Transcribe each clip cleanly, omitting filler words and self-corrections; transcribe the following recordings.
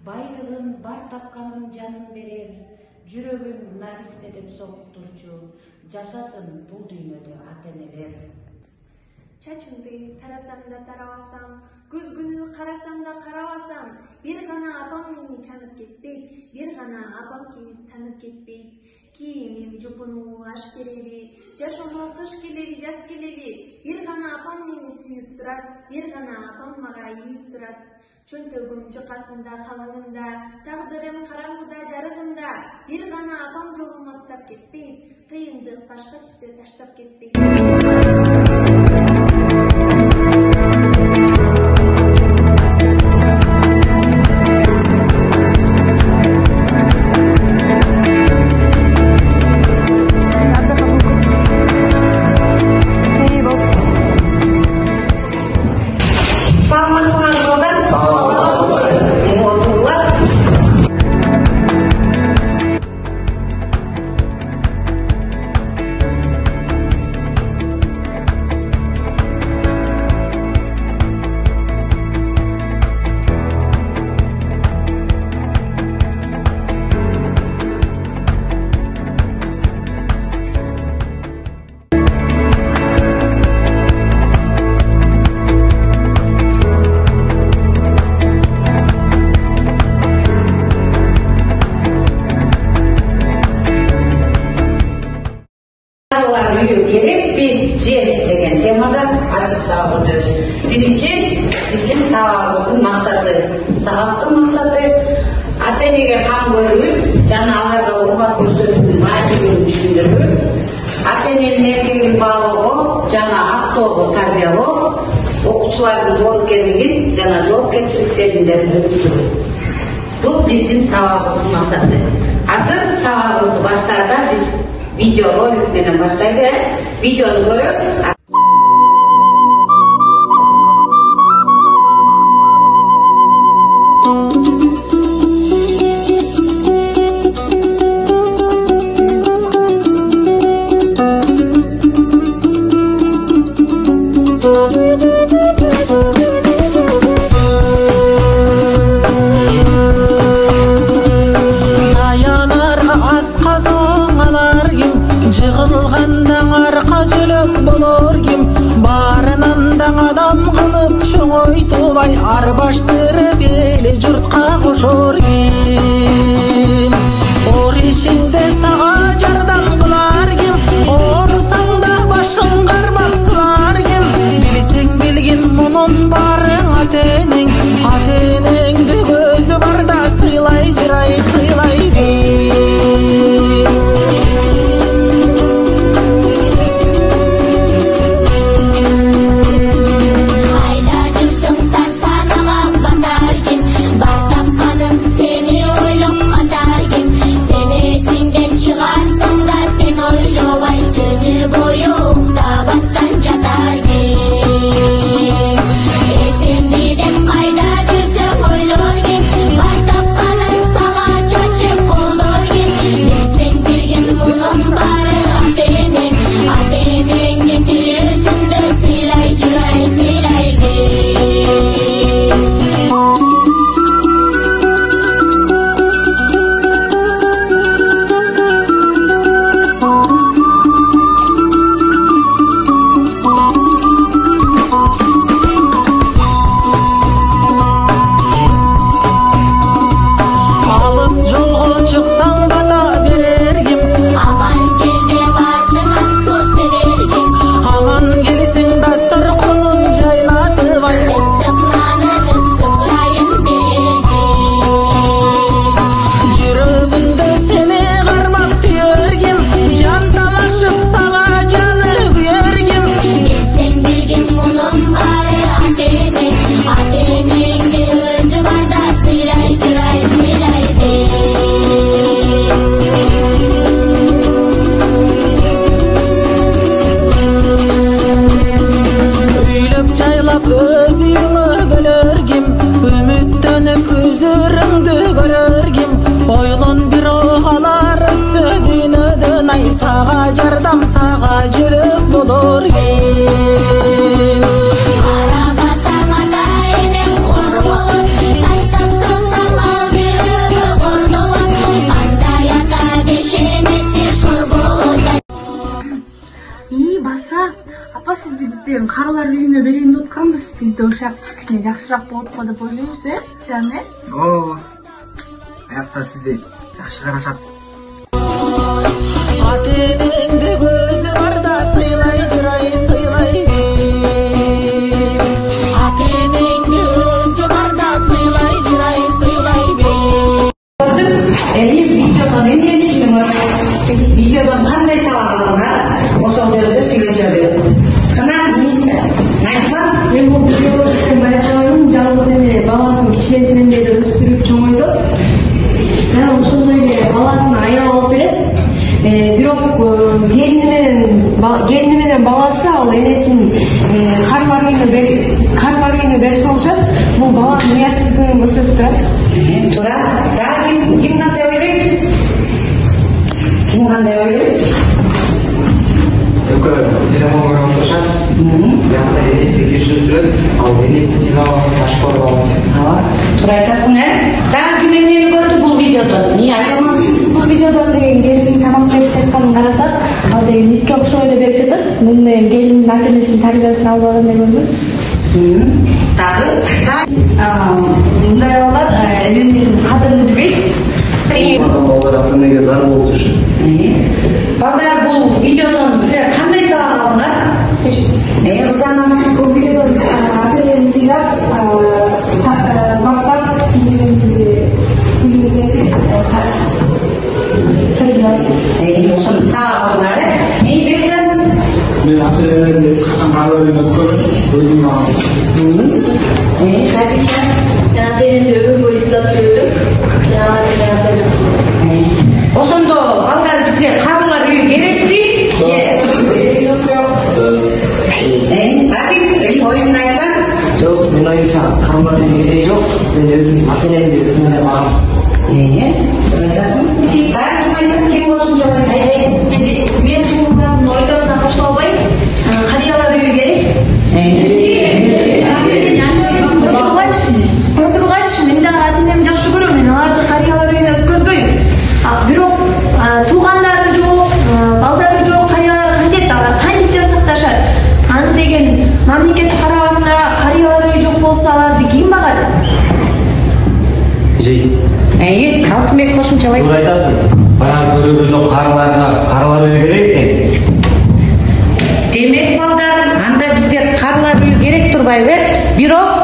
Байлығын бар тапқанын жанын берер, жүрөгүн наристе деп соғып турчу, жашасын бул дүйнөдө ата-энелер. Чачыңды тарасам да тарабасам, көз күнү карасам да карабасам, бир гана апам мени чанып кетпейт, бир гана апам кийип танып кетпейт. Кийимим жупуну аш келеби, жашоомо кыш келеби, жаз келеби, бир гана апам мени сүйүп турат, бир гана апам мага ийип турат. Чөнтөгүм жукасында калыңында, тагдырым караңгыда жарыгымда, бир гана апам жолум аттап кетпейт, кыйындык башка түшсө таштап кетпейт. Керек bir жер деген темада açık сабақ өтөбүз. Биринчи биздин сабагыбыздын максаты. Сабактын максаты ата-энеге кам көрүү жана аларга урмат көрсөтүүнүн маанилүүлүгүн түшүндүрүү, ата-эненин эркегин баалоого жана актоого тарбиялоо, окуучулардын жоопкерлигин жана жоопкерчилик сезимдерин өткөрүү. Бул биздин сабагыбыздын максаты. Азыр сабагыбызды баштаарда биз video ролик менен баштайды. Видеону көрөбүз. Жығылғанда арқа жөлөк болор сага жардам сага жүрөк болор кен. Карабасаң ата энең кор болот, таштап салсаң ал бирөөгө кор болот. Андай ата бешемесе шор болот. Баса, апа сизди бизден каралар үйүнө берейин деп атканбыз. Сизде ошак кичине жакшыраак болот го деп ойлойбуз, Жаны? Ооба. Аякта сизди жакшы карашат. Ата энеңди көзү барда сыйлай жырай сыйлай бер. Ата энеңди өзү барда сыйлай жырай сыйлай бер. Эми видеодон эмне түшүнүңөр? Видеодон кандай сабак алдыңар? Ошол жөнүндө сүйлөшөлү. Кана айтма. Мен бул видеодон байкагым, жалгыз эне баласын кичинесинен бери өстүрүп чоңойду. Мен ошондой эле баласын аял алып берет. Бирок келини менен баласы ал энесин карылар үйүнө берип салышат. Бул баланын уятсыздыгын көрсөтүп турат. Туура. Дагы ким кандай ойлойт? Ким кандай ойлойт? Экөө телефон көрүп отурушат. Биякта энеси киришип жүрөт. Ал энеси сыйлап башкор болот. Туура айтасың, Дагы ким эмнени көрдү бул видеодон? Айтаман. Бул видеодон деген келин тамак берип жатканын карасак, ал деген итке окшой эле берип жатат. Муну деген келиндин ата энесинин тарбиясын алып алган деп көрдүм. Дагы Мындай балдар элинин кадырын билбейт. Балдар ата энеге зар болуп жүрүшөт. Балдар бул видеодон силер кандай сабак алдыңар? Рузана, Бул видеодон ата энени сыйлап, мактап, ошону сабак алдыңар, Бекжан? Мен ата энемди эч качан каралар үйүнө өткөрбөйм. Өзүм алам. Хадича? ата энемди өмүр бою сыйлап жүрдүм. Ошондо балдар бизге карылар үйү керекпи? Оюңду айтсаң? Жок, мен оюмча каралар үйүнө кереги жок. Мен өзүм ата энемди өзүм эле багам. Айтасың? Ким ошончо айтайын? Мен туулгандын ойдоруна кошула албай, карыялар үйү керек. Отургачы, мен дагы ата энемди жакшы көрөм, мен аларды карыялар үйүнө өткөзбөйм. Бирок туугандары жок, балдары жок, карыялар кантет, алар кантип жансакташат? Аны деген мамлекет карабаса, карыялар үйү жок болсо аларды ким багат? Алтынбек кошумчалайт. Туура айтасың. Баягы көрөгү жок каралар үйү керек экен. Демек балдар, анда бизге карылар үйү керек турбайбы? Бирок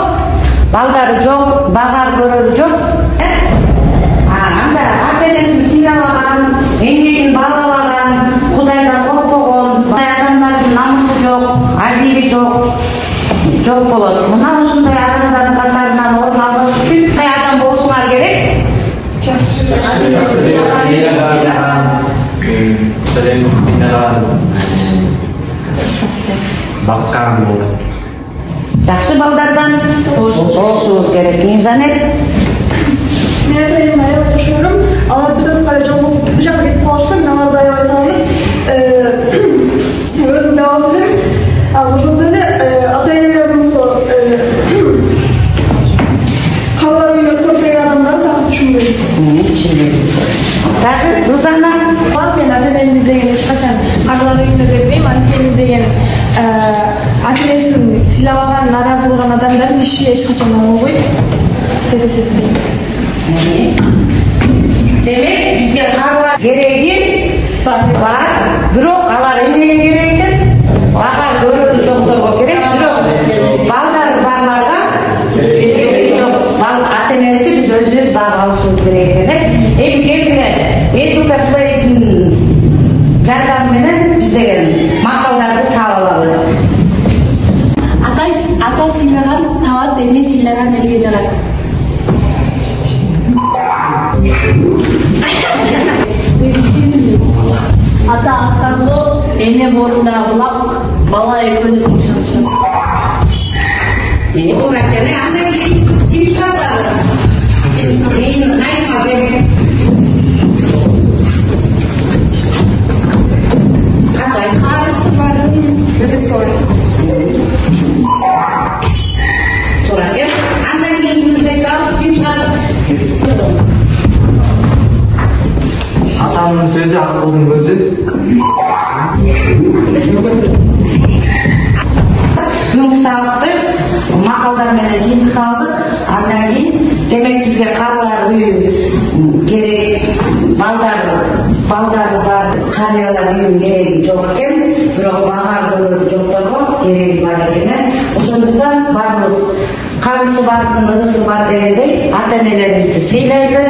балдары жок, багар көрөрү жок. Анда ата энесин сыйлабаган, эмгегин баалабаган, Кудайдан коркпогон, мындай адамдардын намысы жок, адили жок болот. Мына ушундай адамдардын катарынан орун алыш үчүн кандай адам болушуңар керек? Жакшы балдардан болушубуз керек. Жанет? Мен ата энемди аябай жакшы көрөм. Алар биз өткөрө жол болуп бул жака кетип калышты. Мен аларды аябай сагынып, өзүм да алсам. Ал ошондой эле ата энелер болсо каралар үйүнө өткөрбөйгөн адамдарды дагы түшүнбөйм. Дагы Рузана? Мен ата энемди деген эч качан каралар үйүнө бербейм. Анткени деген ата энесин сыйлабаган, наразы болгон адамдардын иши эч качан оңойбойт деп эсептейм. Демек бизге карылар кереги бар, бирок алар эмнеге керек экен? Багар көрүүнү жокторго керек, бирок балдар барларга кереги жок. Ата энебизди биз өзүбүз багып алышыбыз керек экен. Эми келиңер, Этука Фрейдин жардамы менен биз деген макалдарды таап алалы. Ата сыйлаган табат, эне сыйлаган элге жарат. Ата аскасы, эне боорунда булак, бала экөөнү тынчыгычат. Туура экен, андай кимишатар. Айтма Атамдын сөзү акылдын көзү. Бүгүнкү сабакты макалдар менен жыйынтыкталдык. Андан кийин демек бизге карылар үйү керек, балдары бар, карыялар үйүнүн кереги жок экен, бирок багар көрөр жокторго кереги бар экен. Ошондуктан баарыбыз карысы бардын ырысы бар дегендей ата-энелерибизди сыйлайды.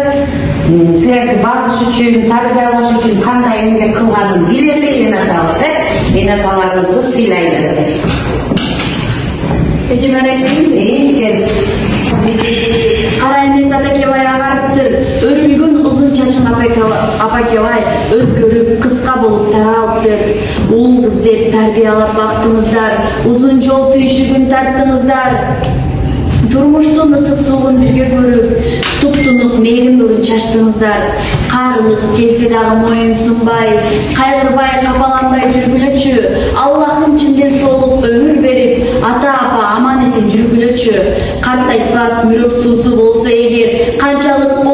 Силерди багыш үчүн, тарбиялаш үчүн кандай эмгек кылганын билели эн атабыз, эн аталарыбызды сыйлайды. Кара эмес Атакебай агарыптыр. Өрүлгөн узун чачың Апакебай өзгөрүп кыска болуп таралыптыр. Уул кыз деп тарбиялап бактыңыздар, узун жол түйшүгүн тарттыңыздар. Турмуштун ысык суун бирге көрүп, туптунук мээрим нурун чачтыңыздар. Каарылык келсе дагы моюн сунбай, кайгырбай, капаланбай жүргүлөчү. Аллахым чынден соолук өмүр берип, ата-апа аман эсен жүргүлөчү. Картайтпас мүрөк суусу болсо эгер, канчалык